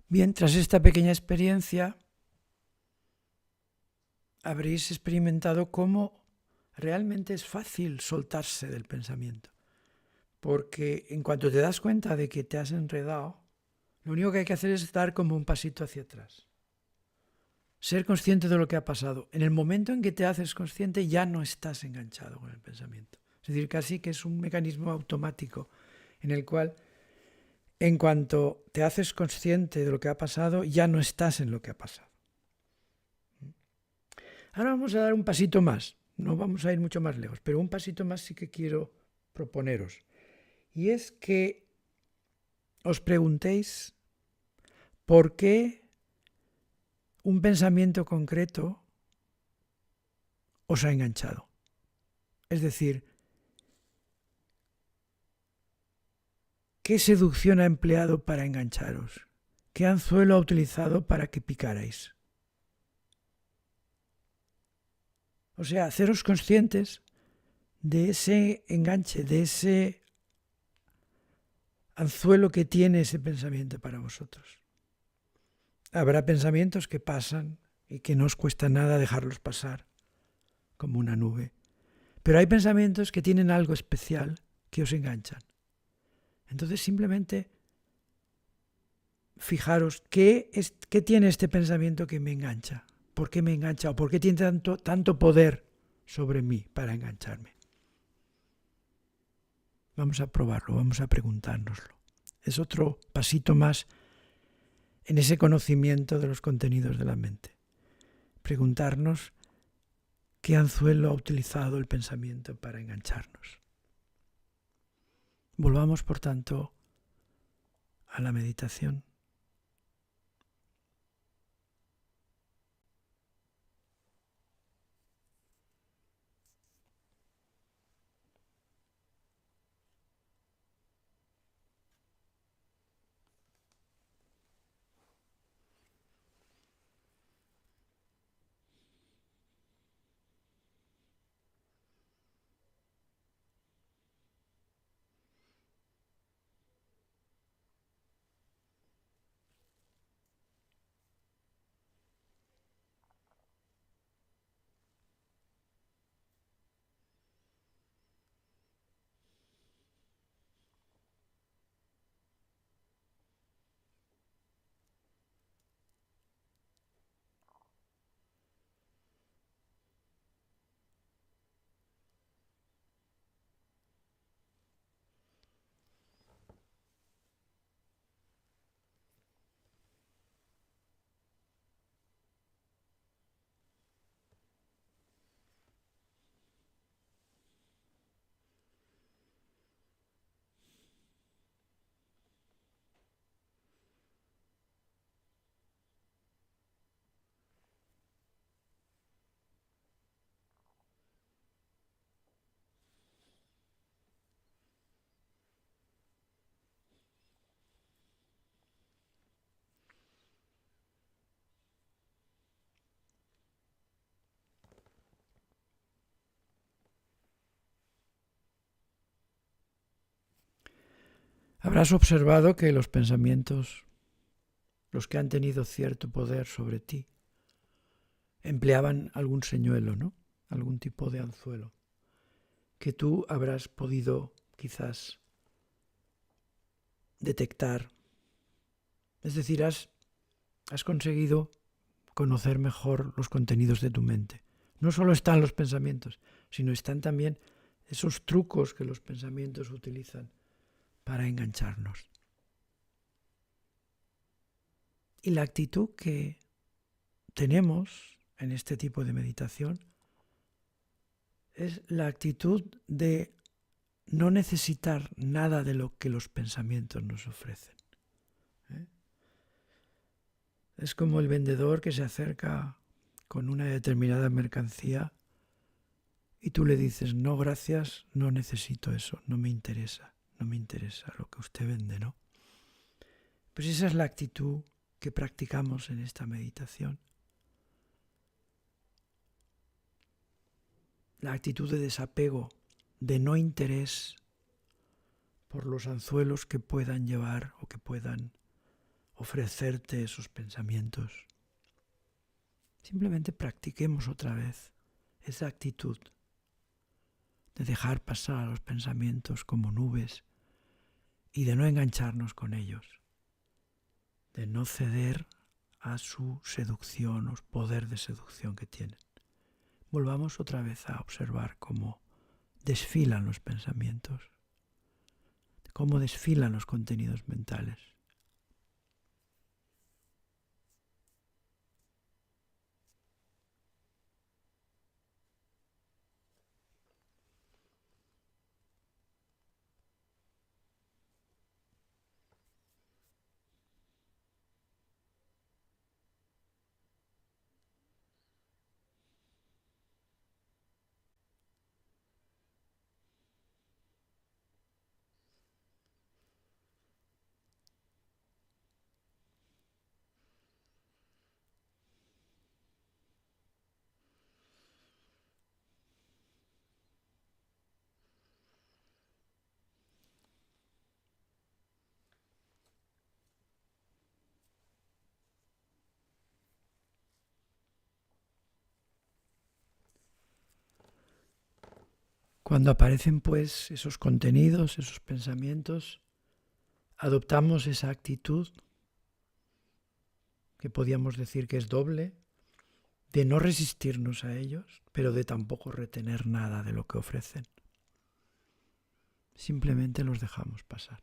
Bien, tras esta pequeña experiencia, habréis experimentado cómo realmente es fácil soltarse del pensamiento. Porque en cuanto te das cuenta de que te has enredado, lo único que hay que hacer es dar como un pasito hacia atrás. Ser consciente de lo que ha pasado. En el momento en que te haces consciente ya no estás enganchado con el pensamiento. Es decir, casi que es un mecanismo automático en el cual en cuanto te haces consciente de lo que ha pasado ya no estás en lo que ha pasado. Ahora vamos a dar un pasito más. No vamos a ir mucho más lejos, pero un pasito más sí que quiero proponeros. Y es que os preguntéis por qué un pensamiento concreto os ha enganchado. Es decir, ¿qué seducción ha empleado para engancharos? ¿Qué anzuelo ha utilizado para que picarais? O sea, haceros conscientes de ese enganche, de ese anzuelo que tiene ese pensamiento para vosotros. Habrá pensamientos que pasan y que no os cuesta nada dejarlos pasar, como una nube. Pero hay pensamientos que tienen algo especial que os enganchan. Entonces simplemente fijaros qué tiene este pensamiento que me engancha, por qué me engancha o por qué tiene tanto poder sobre mí para engancharme. Vamos a probarlo, vamos a preguntárnoslo. Es otro pasito más en ese conocimiento de los contenidos de la mente. Preguntarnos qué anzuelo ha utilizado el pensamiento para engancharnos. Volvamos, por tanto, a la meditación. Habrás observado que los pensamientos, los que han tenido cierto poder sobre ti, empleaban algún señuelo, ¿no? Algún tipo de anzuelo, que tú habrás podido quizás detectar. Es decir, has conseguido conocer mejor los contenidos de tu mente. No solo están los pensamientos, sino están también esos trucos que los pensamientos utilizan para engancharnos. Y la actitud que tenemos en este tipo de meditación es la actitud de no necesitar nada de lo que los pensamientos nos ofrecen. Es como el vendedor que se acerca con una determinada mercancía y tú le dices, no, gracias, no necesito eso, no me interesa lo que usted vende, ¿no? Pues esa es la actitud que practicamos en esta meditación. La actitud de desapego, de no interés por los anzuelos que puedan llevar o que puedan ofrecerte esos pensamientos. Simplemente practiquemos otra vez esa actitud de dejar pasar a los pensamientos como nubes y de no engancharnos con ellos, de no ceder a su seducción o poder de seducción que tienen. Volvamos otra vez a observar cómo desfilan los pensamientos, cómo desfilan los contenidos mentales. Cuando aparecen pues esos contenidos, esos pensamientos, adoptamos esa actitud que podíamos decir que es doble, de no resistirnos a ellos, pero de tampoco retener nada de lo que ofrecen. Simplemente los dejamos pasar.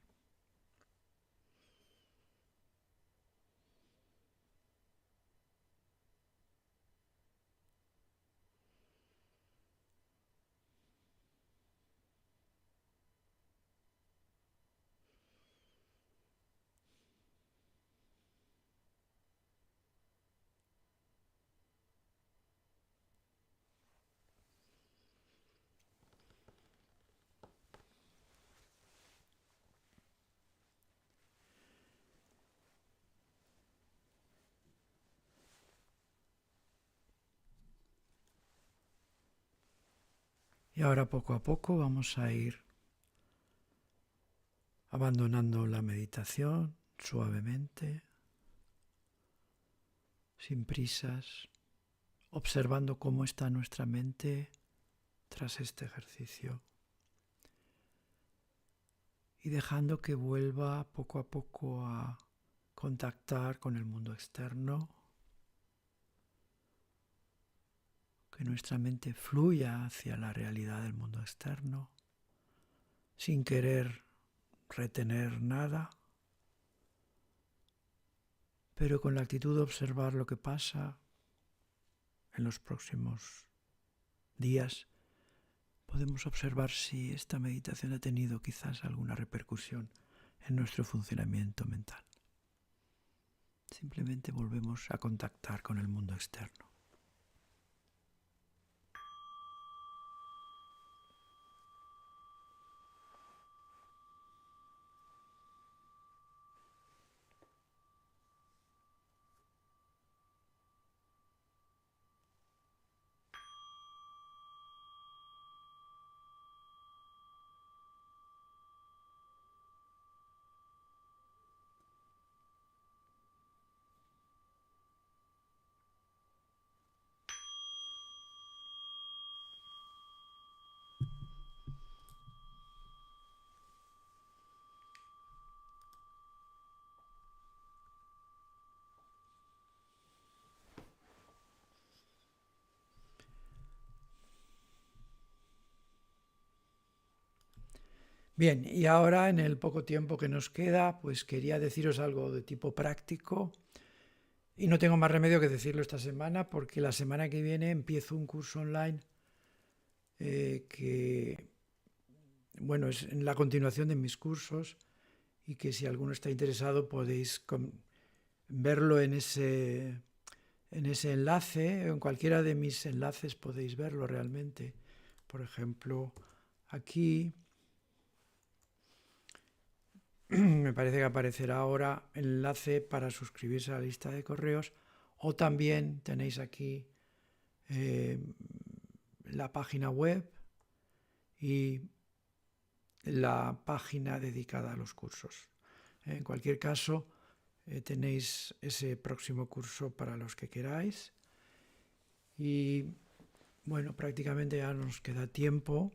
Y ahora poco a poco vamos a ir abandonando la meditación suavemente, sin prisas, observando cómo está nuestra mente tras este ejercicio y dejando que vuelva poco a poco a contactar con el mundo externo, que nuestra mente fluya hacia la realidad del mundo externo, sin querer retener nada, pero con la actitud de observar lo que pasa. En los próximos días podemos observar si esta meditación ha tenido quizás alguna repercusión en nuestro funcionamiento mental. Simplemente volvemos a contactar con el mundo externo. Bien, y ahora en el poco tiempo que nos queda, pues quería deciros algo de tipo práctico y no tengo más remedio que decirlo esta semana porque la semana que viene empiezo un curso online que, bueno, es en la continuación de mis cursos y que si alguno está interesado podéis verlo en ese enlace, en cualquiera de mis enlaces podéis verlo realmente. Por ejemplo, aquí me parece que aparecerá ahora el enlace para suscribirse a la lista de correos o también tenéis aquí eh, la página web y la página dedicada a los cursos. En cualquier caso, tenéis ese próximo curso para los que queráis y bueno, prácticamente ya nos queda tiempo.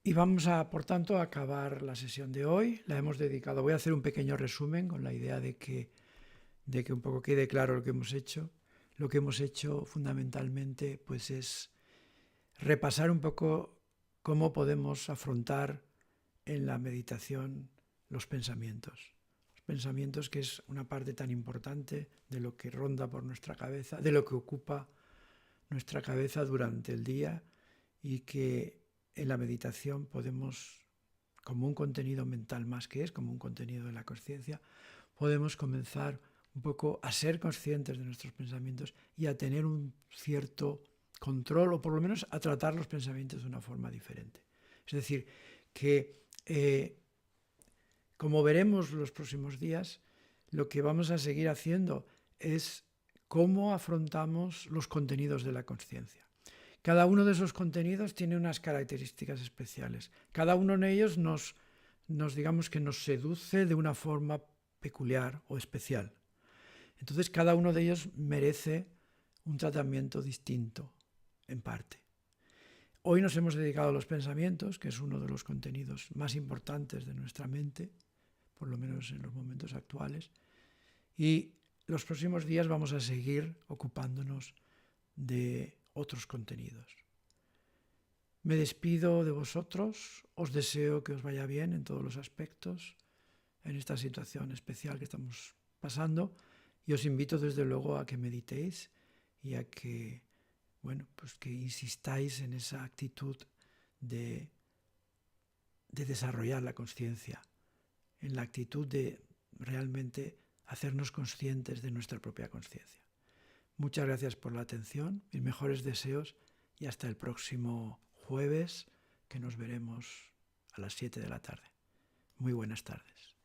Y vamos a, por tanto, a acabar la sesión de hoy. La hemos dedicado, voy a hacer un pequeño resumen con la idea de que un poco quede claro lo que hemos hecho. Lo que hemos hecho fundamentalmente pues es repasar un poco cómo podemos afrontar en la meditación los pensamientos. Los pensamientos, que es una parte tan importante de lo que ronda por nuestra cabeza, de lo que ocupa nuestra cabeza durante el día y que en la meditación podemos, como un contenido mental más que es, como un contenido de la conciencia, podemos comenzar un poco a ser conscientes de nuestros pensamientos y a tener un cierto control o por lo menos a tratar los pensamientos de una forma diferente. Es decir, que como veremos los próximos días, lo que vamos a seguir haciendo es cómo afrontamos los contenidos de la conciencia. Cada uno de esos contenidos tiene unas características especiales. Cada uno de ellos digamos que nos seduce de una forma peculiar o especial. Entonces cada uno de ellos merece un tratamiento distinto, en parte. Hoy nos hemos dedicado a los pensamientos, que es uno de los contenidos más importantes de nuestra mente, por lo menos en los momentos actuales, y los próximos días vamos a seguir ocupándonos de otros contenidos. Me despido de vosotros, os deseo que os vaya bien en todos los aspectos, en esta situación especial que estamos pasando, y os invito desde luego a que meditéis y a que, bueno, pues que insistáis en esa actitud de desarrollar la conciencia, en la actitud de realmente hacernos conscientes de nuestra propia conciencia. Muchas gracias por la atención, mis mejores deseos y hasta el próximo jueves, que nos veremos a las 7 de la tarde. Muy buenas tardes.